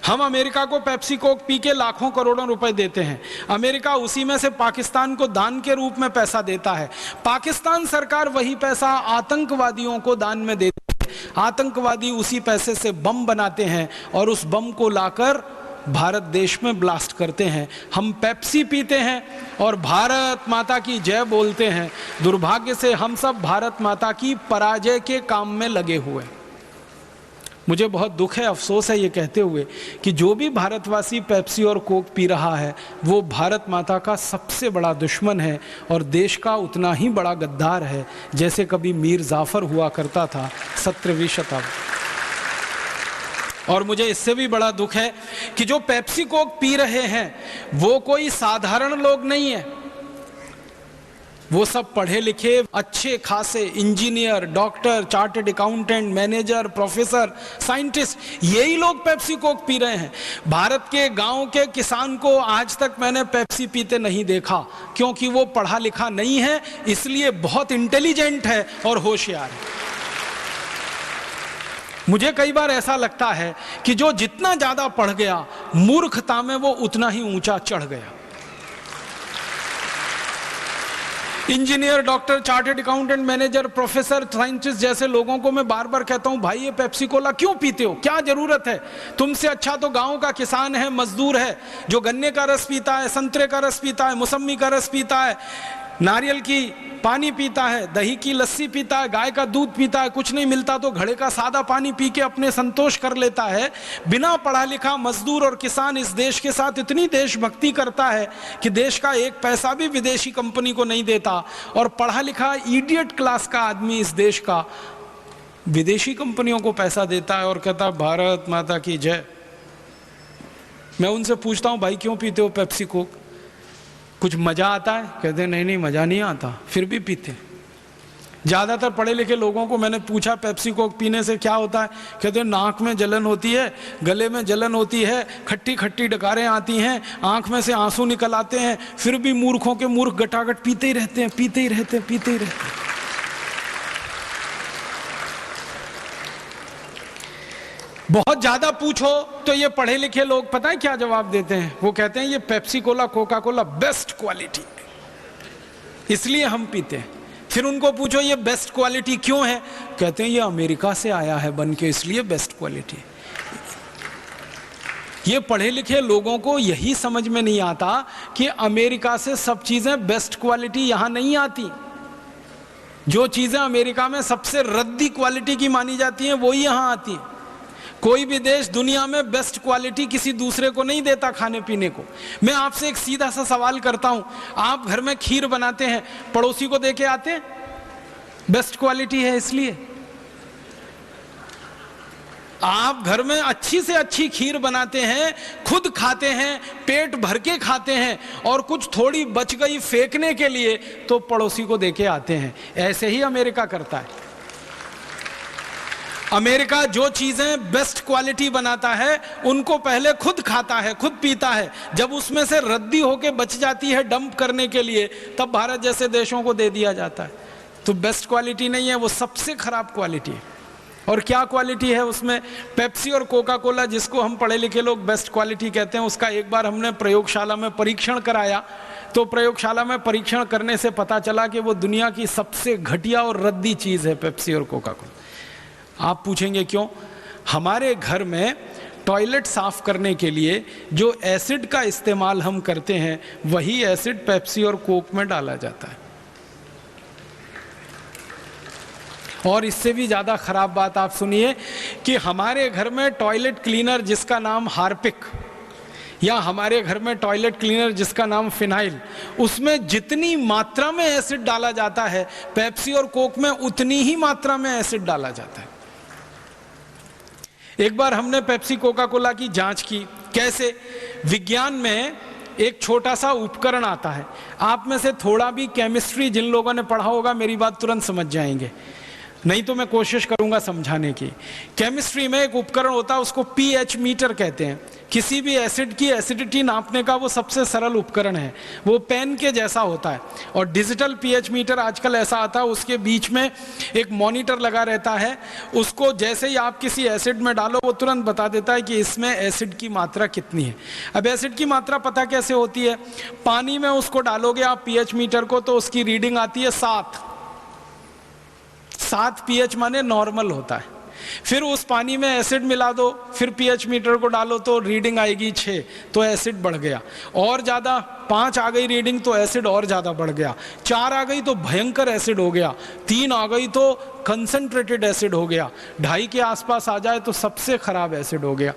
हम अमेरिका को Pepsi Coke P के लाखों करोड़ों रुपए देते हैं, अमेरिका उसी में से पाकिस्तान को दान के रूप में पैसा देता है। पाकिस्तान सरकार वही पैसा आतंकवादियों को दान में देती है, आतंकवादी उसी पैसे से बम बनाते हैं और उस बम को लाकर भारत देश में ब्लास्ट करते हैं। हम पेप्सी पीते हैं और भारत माता की जय बोलते हैं। दुर्भाग्य से हम सब भारत माता की पराजय के काम में लगे हुए हैं। मुझे बहुत दुख है, अफसोस है ये कहते हुए कि जो भी भारतवासी पेप्सी और कोक पी रहा है वो भारत माता का सबसे बड़ा दुश्मन है और देश का उतना ही बड़ा गद्दार है जैसे कभी मीर जाफर हुआ करता था 17वीं शताब्दी। और मुझे इससे भी बड़ा दुख है कि जो पेप्सी कोक पी रहे हैं वो कोई साधारण लोग नहीं है, वो सब पढ़े लिखे अच्छे खासे engineer, doctor, chartered accountant, manager, professor, scientist, यही लोग पेप्सी कोक पी रहे हैं। भारत के गांव के किसान को आज तक मैंने पेप्सी पीते नहीं देखा, क्योंकि वो पढ़ा लिखा नहीं है, इसलिए बहुत इंटेलिजेंट है और होशियार है। मुझे कई बार ऐसा लगता है कि जो जितना ज्यादा पढ़ गया मूर्खता में वो उतना ही ऊंचा चढ़ गया। Engineer, doctor, chartered accountant, manager, professor, scientist जैसे लोगों को मैं बार बार कहता हूं, भाई ये पेप्सी कोला क्यों पीते हो, क्या जरूरत है? तुमसे अच्छा तो गांव का किसान है, मजदूर है, जो गन्ने का रस पीता है, संतरे का रस पीता है, मौसम्मी का रस पीता है, नारियल की पानी पीता है, दही की लस्सी पीता है, गाय का दूध पीता है, कुछ नहीं मिलता तो घड़े का सादा पानी पी के अपने संतोष कर लेता है। बिना पढ़ा लिखा मजदूर और किसान इस देश के साथ इतनी देशभक्ति करता है कि देश का एक पैसा भी विदेशी कंपनी को नहीं देता, और पढ़ा लिखा इडियट क्लास का आदमी इस देश का विदेशी कंपनियों को पैसा देता है और कहता भारत माता की जय। मैं उनसे पूछता हूं, भाई क्यों पीते हो पेप्सी कोक, कुछ मजा आता है? कहते नहीं नहीं मजा नहीं आता, फिर भी पीते। ज्यादातर पढ़े लिखे लोगों को मैंने पूछा पेप्सी कोक पीने से क्या होता है, कहते नाक में जलन होती है, गले में जलन होती है, खट्टी खट्टी डकारें आती हैं, आंख में से आंसू निकल आते हैं, फिर भी मूर्खों के मूर्ख गटागट पीते ही रहते हैं, पीते ही रहते हैं, पीते ही रहते हैं। बहुत ज्यादा पूछो तो ये पढ़े लिखे लोग पता है क्या जवाब देते हैं? वो कहते हैं ये Pepsi Cola, Coca Cola best quality इसलिए हम पीते हैं। फिर उनको पूछो ये बेस्ट क्वालिटी क्यों है? कहते हैं ये अमेरिका से आया है बन के, इसलिए बेस्ट क्वालिटी। ये पढ़े लिखे लोगों को यही समझ में नहीं आता कि अमेरिका से सब चीजें बेस्ट क्वालिटी यहां नहीं आती। जो चीजें अमेरिका में सबसे रद्दी क्वालिटी की मानी जाती हैं वही यहां आती है। कोई भी देश दुनिया में बेस्ट क्वालिटी किसी दूसरे को नहीं देता खाने पीने को। मैं आपसे एक सीधा सा सवाल करता हूं, आप घर में खीर बनाते हैं, पड़ोसी को देके आते हैं? बेस्ट क्वालिटी है इसलिए। आप घर में अच्छी से अच्छी खीर बनाते हैं, खुद खाते हैं, पेट भर के खाते हैं, और कुछ थोड़ी बच गई फेंकने के लिए तो पड़ोसी को देके आते हैं। ऐसे ही अमेरिका करता है। अमेरिका जो चीजें बेस्ट क्वालिटी बनाता है उनको पहले खुद खाता है, खुद पीता है, जब उसमें से रद्दी होके बच जाती है डंप करने के लिए, तब भारत जैसे देशों को दे दिया जाता है। तो बेस्ट क्वालिटी नहीं है, वो सबसे खराब क्वालिटी है। और क्या क्वालिटी है उसमें? पेप्सी और कोका कोला, जिसको हम पढ़े लिखे लोग बेस्ट क्वालिटी कहते हैं, उसका एक बार हमने प्रयोगशाला में परीक्षण कराया, तो प्रयोगशाला में परीक्षण करने से पता चला कि वो दुनिया की सबसे घटिया और रद्दी चीज है पेप्सी और कोका कोला। आप पूछेंगे क्यों? हमारे घर में टॉयलेट साफ करने के लिए जो एसिड का इस्तेमाल हम करते हैं वही एसिड पेप्सी और कोक में डाला जाता है। और इससे भी ज्यादा खराब बात आप सुनिए कि हमारे घर में टॉयलेट क्लीनर जिसका नाम हार्पिक, या हमारे घर में टॉयलेट क्लीनर जिसका नाम फिनाइल, उसमें जितनी मात्रा में एसिड डाला जाता है पेप्सी और कोक में उतनी ही मात्रा में एसिड डाला जाता है। एक बार हमने पेप्सी कोका कोला की जांच की। कैसे? विज्ञान में एक छोटा सा उपकरण आता है, आप में से थोड़ा भी केमिस्ट्री जिन लोगों ने पढ़ा होगा मेरी बात तुरंत समझ जाएंगे, नहीं तो मैं कोशिश करूंगा समझाने की। केमिस्ट्री में एक उपकरण होता है, उसको पीएच मीटर कहते हैं। किसी भी एसिड की एसिडिटी नापने का वो सबसे सरल उपकरण है, वो पेन के जैसा होता है। और डिजिटल पीएच मीटर आजकल ऐसा आता है, उसके बीच में एक मॉनिटर लगा रहता है, उसको जैसे ही आप किसी एसिड में डालो वो तुरंत बता देता है कि इसमें एसिड की मात्रा कितनी है। अब एसिड की मात्रा पता कैसे होती है? पानी में उसको डालोगे आप पीएच मीटर को, तो उसकी रीडिंग आती है 7 पीएच माने नॉर्मल होता है। फिर उस पानी में एसिड मिला दो, फिर पीएच मीटर को डालो तो रीडिंग आएगी 6, तो एसिड बढ़ गया। और ज़्यादा 5 आ गई रीडिंग तो एसिड और ज़्यादा बढ़ गया। 4 आ गई तो भयंकर एसिड हो गया। 3 आ गई तो कंसंट्रेटेड एसिड हो गया। 2.5 के आसपास आ जाए तो सबसे खराब एसिड हो गया।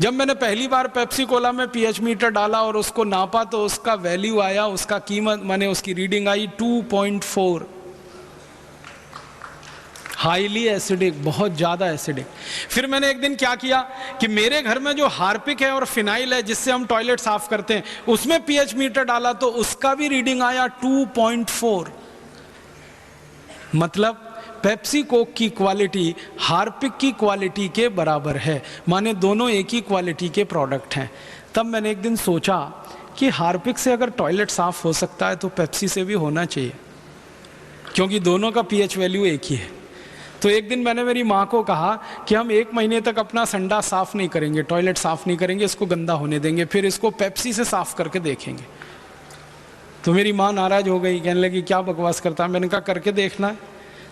जब मैंने पहली बार पेप्सी कोला में पीएच मीटर डाला और उसको नापा तो उसका वैल्यू आया, उसका कीमत माने उसकी रीडिंग आई 2.4। हाईली एसिडिक, बहुत ज़्यादा एसिडिक। फिर मैंने एक दिन क्या किया कि मेरे घर में जो हार्पिक है और फिनाइल है जिससे हम टॉयलेट साफ करते हैं, उसमें पीएच मीटर डाला तो उसका भी रीडिंग आया 2.4। मतलब पेप्सी कोक की क्वालिटी हार्पिक की क्वालिटी के बराबर है, माने दोनों एक ही क्वालिटी के प्रोडक्ट हैं। तब मैंने एक दिन सोचा कि हार्पिक से अगर टॉयलेट साफ हो सकता है तो पेप्सी से भी होना चाहिए, क्योंकि दोनों का पीएच वैल्यू एक ही है। तो एक दिन मैंने मेरी माँ को कहा कि हम 1 महीने तक अपना संडा साफ नहीं करेंगे, टॉयलेट साफ नहीं करेंगे, इसको गंदा होने देंगे, फिर इसको पेप्सी से साफ करके देखेंगे। तो मेरी माँ नाराज हो गई, कहने लगी क्या बकवास करता है। मैंने कहा करके देखना है।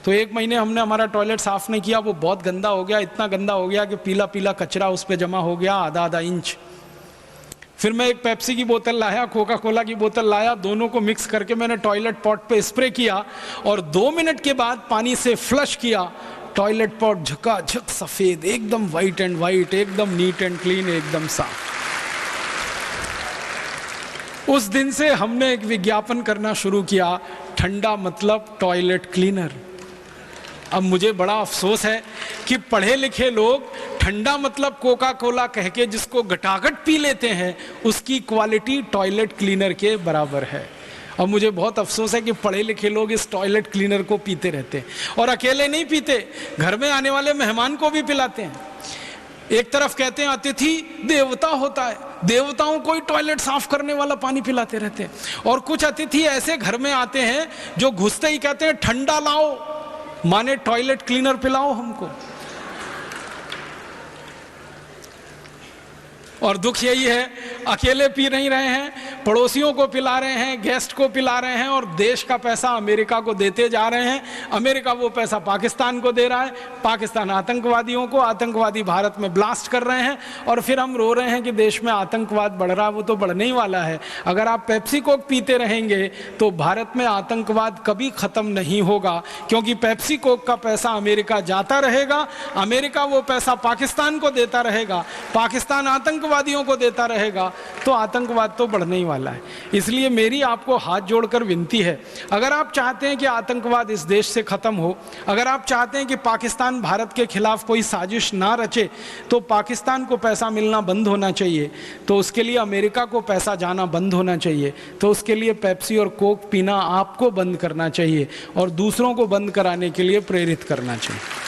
तो 1 महीने हमने हमारा टॉयलेट साफ नहीं किया, वो बहुत गंदा हो गया, इतना गंदा हो गया कि पीला पीला कचरा उस पर जमा हो गया आधा इंच। फिर मैं एक पेप्सी की बोतल लाया, कोका कोला की बोतल लाया, दोनों को मिक्स करके मैंने टॉयलेट पॉट पे स्प्रे किया और 2 मिनट के बाद पानी से फ्लश किया। टॉयलेट पॉट झकाझक सफेद, एकदम वाइट एंड वाइट, एकदम नीट एंड क्लीन, एकदम साफ। उस दिन से हमने एक विज्ञापन करना शुरू किया, ठंडा मतलब टॉयलेट क्लीनर। अब मुझे बड़ा अफसोस है कि पढ़े लिखे लोग ठंडा मतलब कोका कोला कह के जिसको गटागट पी लेते हैं, उसकी क्वालिटी टॉयलेट क्लीनर के बराबर है। अब मुझे बहुत अफसोस है कि पढ़े लिखे लोग इस टॉयलेट क्लीनर को पीते रहते हैं, और अकेले नहीं पीते, घर में आने वाले मेहमान को भी पिलाते हैं। एक तरफ कहते हैं अतिथि देवता होता है, देवताओं को ही टॉयलेट साफ करने वाला पानी पिलाते रहते हैं। और कुछ अतिथि ऐसे घर में आते हैं जो घुसते ही कहते हैं ठंडा लाओ, माने टॉयलेट क्लीनर पिलाओ हमको। और दुख यही है, अकेले पी नहीं रहे हैं, पड़ोसियों को पिला रहे हैं, गेस्ट को पिला रहे हैं, और देश का पैसा अमेरिका को देते जा रहे हैं। अमेरिका वो पैसा पाकिस्तान को दे रहा है, पाकिस्तान आतंकवादियों को, आतंकवादी भारत में ब्लास्ट कर रहे हैं, और फिर हम रो रहे हैं कि देश में आतंकवाद बढ़ रहा है। वो तो बढ़ने ही वाला है। अगर आप पेप्सी कोक पीते रहेंगे तो भारत में आतंकवाद कभी खत्म नहीं होगा, क्योंकि पेप्सी कोक का पैसा अमेरिका जाता रहेगा, अमेरिका वो पैसा पाकिस्तान को देता रहेगा, पाकिस्तान आतंकवादियों को देता रहेगा, तो आतंकवाद तो बढ़ने ही वाला है। इसलिए मेरी आपको हाथ जोड़कर विनती है, अगर आप चाहते हैं कि आतंकवाद इस देश से खत्म हो, अगर आप चाहते हैं कि पाकिस्तान भारत के खिलाफ कोई साजिश ना रचे, तो पाकिस्तान को पैसा मिलना बंद होना चाहिए, तो उसके लिए अमेरिका को पैसा जाना बंद होना चाहिए, तो उसके लिए पेप्सी और कोक पीना आपको बंद करना चाहिए और दूसरों को बंद कराने के लिए प्रेरित करना चाहिए।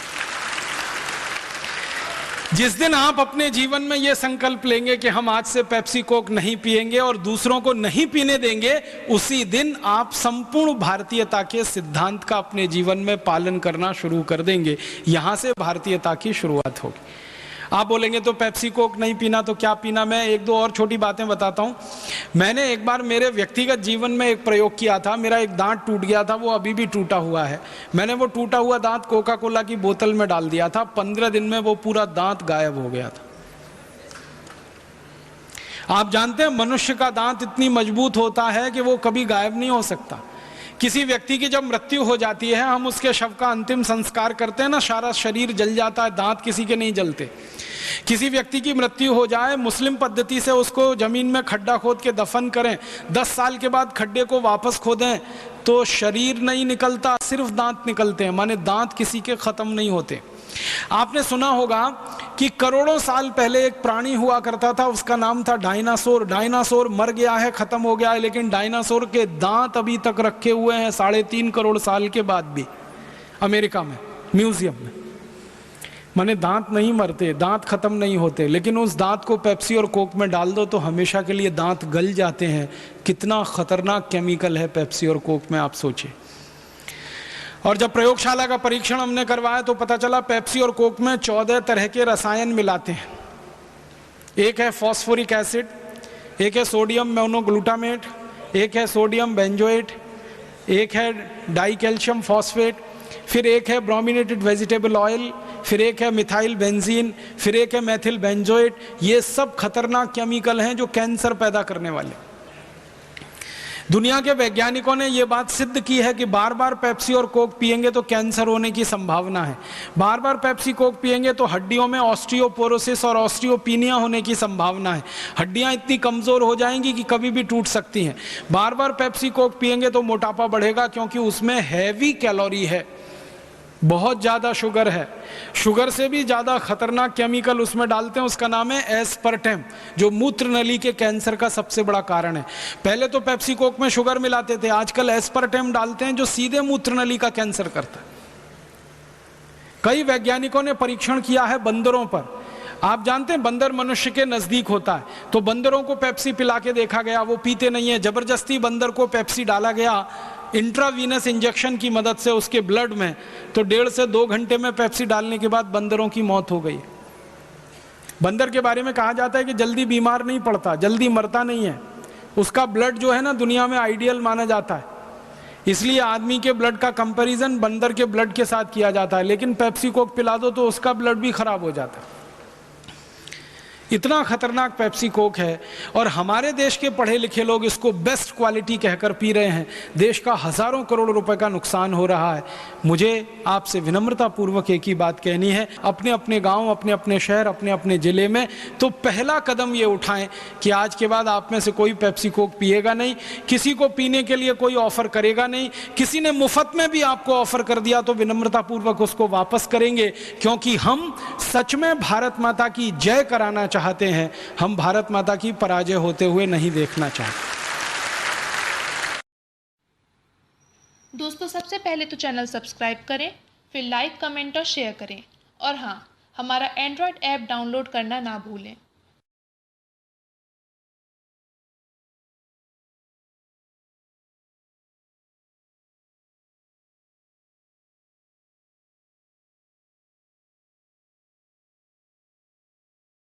जिस दिन आप अपने जीवन में यह संकल्प लेंगे कि हम आज से पेप्सी कोक नहीं पिएंगे और दूसरों को नहीं पीने देंगे, उसी दिन आप संपूर्ण भारतीयता के सिद्धांत का अपने जीवन में पालन करना शुरू कर देंगे। यहां से भारतीयता की शुरुआत होगी। आप बोलेंगे तो पेप्सी कोक नहीं पीना तो क्या पीना? मैं 1-2 और छोटी बातें बताता हूं। मैंने एक बार मेरे व्यक्तिगत जीवन में एक प्रयोग किया था। मेरा एक दांत टूट गया था, वो अभी भी टूटा हुआ है। मैंने वो टूटा हुआ दांत कोका कोला की बोतल में डाल दिया था। 15 दिन में वो पूरा दांत गायब हो गया था। आप जानते हैं मनुष्य का दांत इतनी मजबूत होता है कि वो कभी गायब नहीं हो सकता। किसी व्यक्ति की जब मृत्यु हो जाती है, हम उसके शव का अंतिम संस्कार करते हैं ना, सारा शरीर जल जाता है, दांत किसी के नहीं जलते। किसी व्यक्ति की मृत्यु हो जाए, मुस्लिम पद्धति से उसको जमीन में खड्डा खोद के दफन करें, 10 साल के बाद खड्डे को वापस खोदें तो शरीर नहीं निकलता, सिर्फ दांत निकलते हैं, माने दांत किसी के खत्म नहीं होते। आपने सुना होगा कि करोड़ों साल पहले एक प्राणी हुआ करता था, उसका नाम था डायनासोर। डायनासोर मर गया है, खत्म हो गया है, लेकिन डायनासोर के दांत अभी तक रखे हुए हैं 3.5 करोड़ साल के बाद भी, अमेरिका में म्यूजियम में। माने दांत नहीं मरते, दांत खत्म नहीं होते, लेकिन उस दांत को पेप्सी और कोक में डाल दो तो हमेशा के लिए दांत गल जाते हैं। कितना खतरनाक केमिकल है पेप्सी और कोक में, आप सोचिए। और जब प्रयोगशाला का परीक्षण हमने करवाया तो पता चला पेप्सी और कोक में 14 तरह के रसायन मिलाते हैं। एक है फॉस्फोरिक एसिड, एक है सोडियम मोनोग्लूटामेट, एक है सोडियम बेंजोएट, एक है डाई कैल्शियम फॉस्फेट, फिर एक है ब्रोमिनेटेड वेजिटेबल ऑयल, फिर एक है मिथाइल बेंजीन, फिर एक है मेथिल बेंजोएट। ये सब खतरनाक केमिकल हैं जो कैंसर पैदा करने वाले। दुनिया के वैज्ञानिकों ने यह बात सिद्ध की है कि बार बार पेप्सी और कोक पिएंगे तो कैंसर होने की संभावना है। बार बार पेप्सी कोक पिएंगे तो हड्डियों में ऑस्टियोपोरोसिस और ऑस्टियोपीनिया होने की संभावना है। हड्डियां इतनी कमजोर हो जाएंगी कि कभी भी टूट सकती हैं। बार बार पेप्सी कोक पिएंगे तो मोटापा बढ़ेगा, क्योंकि उसमें हैवी कैलोरी है, बहुत ज़्यादा शुगर है। शुगर से भी ज़्यादा खतरनाक केमिकल उसमें डालते हैं, उसका नाम है एस्पर्टेम, जो मूत्र नली के कैंसर का सबसे बड़ा कारण है। पहले तो पेप्सी कोक में शुगर मिलाते थे, आजकल एस्पर्टेम डालते हैं जो सीधे मूत्र नली का कैंसर करता है। कई वैज्ञानिकों ने परीक्षण किया है बंदरों पर। आप जानते हैं बंदर मनुष्य के नजदीक होता है, तो बंदरों को पेप्सी पिला के देखा गया, वो पीते नहीं है। जबरदस्ती बंदर को पेप्सी डाला गया इंट्रावीनस इंजेक्शन की मदद से उसके ब्लड में, तो 1.5 से 2 घंटे में पेप्सी डालने के बाद बंदरों की मौत हो गई। बंदर के बारे में कहा जाता है कि जल्दी बीमार नहीं पड़ता, जल्दी मरता नहीं है। उसका ब्लड जो है ना, दुनिया में आइडियल माना जाता है, इसलिए आदमी के ब्लड का कंपैरिजन बंदर के ब्लड के साथ किया जाता है। लेकिन पेप्सी कोक पिला दो तो उसका ब्लड भी खराब हो जाता है। इतना खतरनाक पेप्सी कोक है, और हमारे देश के पढ़े लिखे लोग इसको बेस्ट क्वालिटी कहकर पी रहे हैं। देश का हजारों करोड़ रुपए का नुकसान हो रहा है। मुझे आपसे विनम्रता पूर्वक एक ही बात कहनी है, अपने अपने गांव, अपने अपने शहर, अपने अपने जिले में तो पहला कदम ये उठाएं कि आज के बाद आप में से कोई पेप्सी कोक पिएगा नहीं, किसी को पीने के लिए कोई ऑफर करेगा नहीं। किसी ने मुफ्त में भी आपको ऑफर कर दिया तो विनम्रता पूर्वक उसको वापस करेंगे, क्योंकि हम सच में भारत माता की जय कराना चाहते हैं। हम भारत माता की पराजय होते हुए नहीं देखना चाहते। दोस्तों, सबसे पहले तो चैनल सब्सक्राइब करें, फिर लाइक, कमेंट और शेयर करें, और हाँ, हमारा एंड्रॉयड ऐप डाउनलोड करना ना भूलें।